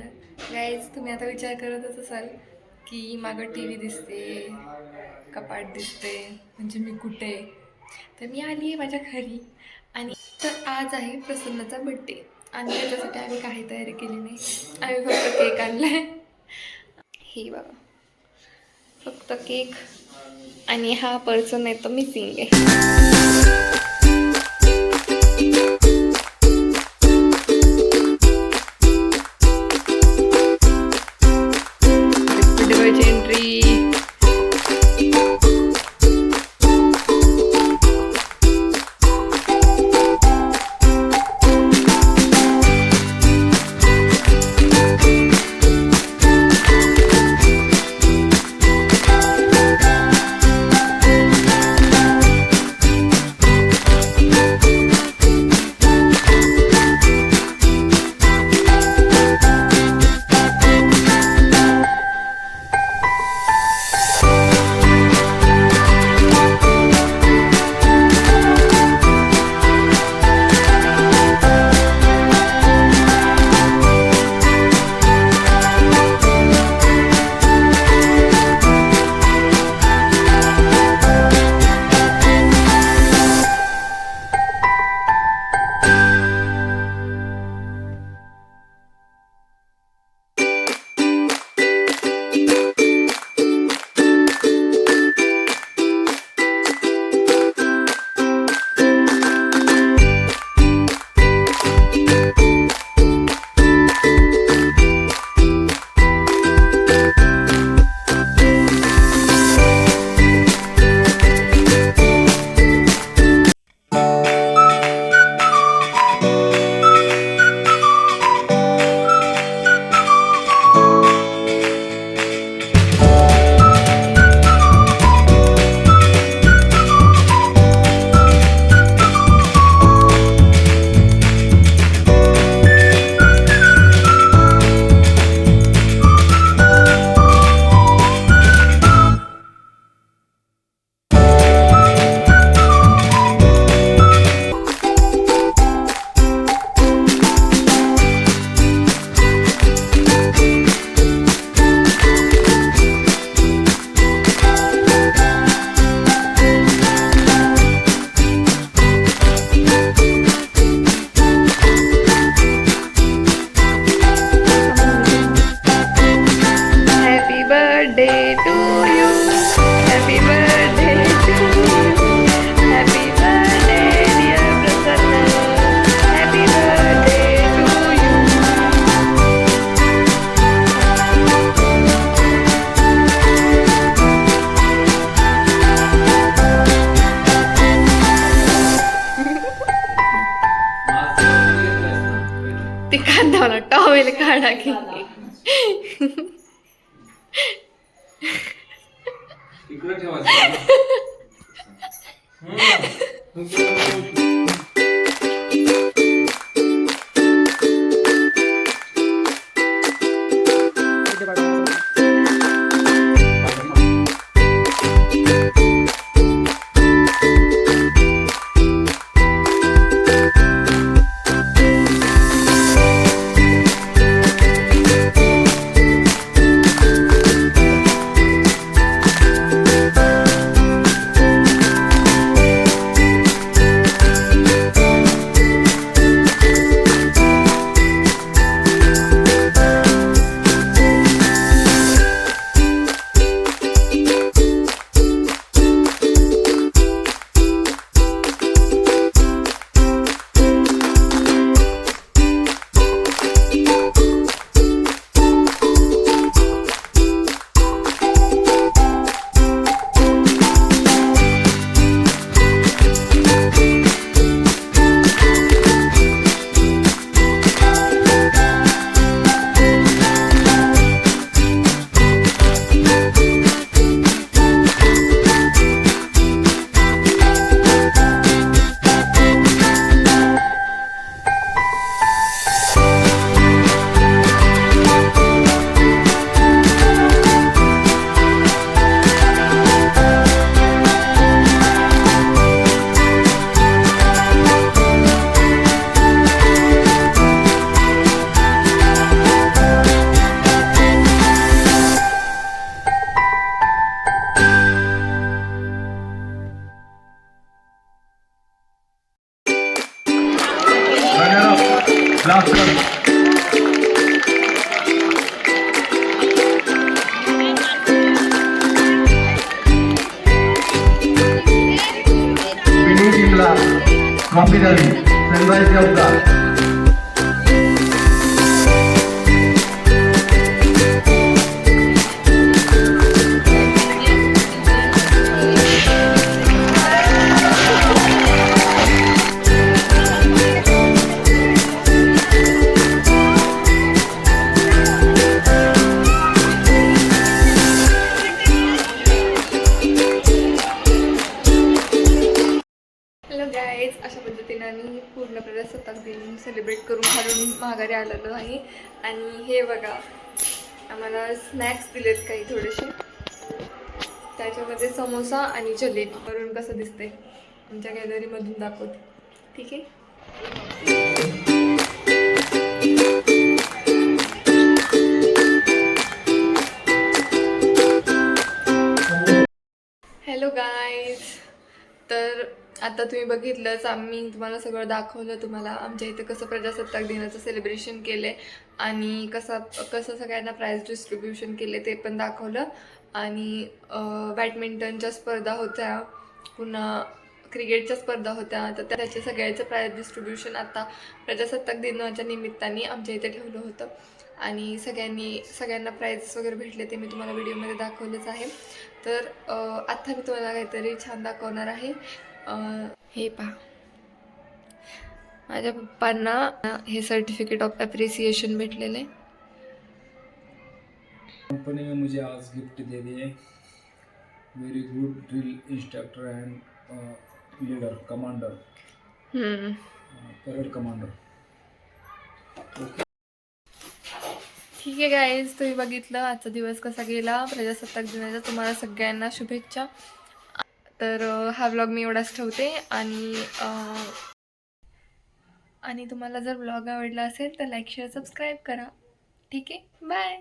Channel. Guys, तुम्ही आता विचार करतच असाल की मागं टी व्ही दिसते, कपाट दिसते, म्हणजे मी कुठे. तर मी आली आहे माझ्या घरी. आणि तर आज आहे प्रसन्नाचा बड्डे आणि त्याच्यासाठी आम्ही काही तयारी केली नाही. आम्ही फक्त केक आणला आहे. हे बघा, फक्त केक. आणि हा पर्सन आहे तो मिसिंग आहे. Entry. Birthday to you. Happy birthday to you. Happy birthday dear Prasanna. Happy birthday to you. ते कांदा टॉवेल काढा की. इकडे ठेवायचं. झाली सनराईज चौका. हॅलो गाईज, अशा पद्धतीने आम्ही पूर्ण प्रजासत्ताक दिन सेलिब्रेट करून खालून माघारी आलेलो आहे. आणि हे बघा, आम्हाला स्नॅक्स दिलेत काही थोडेसे. त्याच्यामध्ये समोसा आणि जलेबी. वरून कसं दिसते आमच्या गॅलरीमधून दाखवते, ठीक आहे. हॅलो गाईज, तर आता तुम्ही बघितलंच, आम्ही तुम्हाला सगळं दाखवलं. तुम्हाला आमच्या इथे कसं प्रजासत्ताक दिनाचं सेलिब्रेशन केलं आहे आणि कसं सगळ्यांना प्राईज डिस्ट्रीब्युशन केले ते पण दाखवलं. आणि बॅडमिंटनच्या स्पर्धा होत्या, पुन्हा क्रिकेटच्या स्पर्धा होत्या. तर त्याचे सगळ्याचं प्राईज डिस्ट्रीब्युशन आता प्रजासत्ताक दिनाच्या निमित्ताने आमच्या इथे ठेवलं होतं. आणि सगळ्यांना प्राईज वगैरे भेटले ते मी तुम्हाला व्हिडिओमध्ये दाखवलंच आहे. तर आत्ता मी तुम्हाला काहीतरी छान दाखवणार आहे. हे पहा, माझ्या पप्पांना हे सर्टिफिकेट ऑफ ॲप्रिसिएशन भेटलेलं आहे. कंपनी ने मुझे आज गिफ्ट दे दिए. Very good drill instructor end leader commander, parade commander. ठीक आहे गाईज, तुम्ही बघितलं आजचा दिवस कसा गेला प्रजासत्ताक दिनाचा. तुम्हाला सगळ्यांना शुभेच्छा. तर हा व्लॉग मी एवढाच ठेवते. आणि तुम्हाला जर व्लॉग आवडला असेल तर लाईक शेअर सबस्क्राईब करा, ठीक आहे. बाय.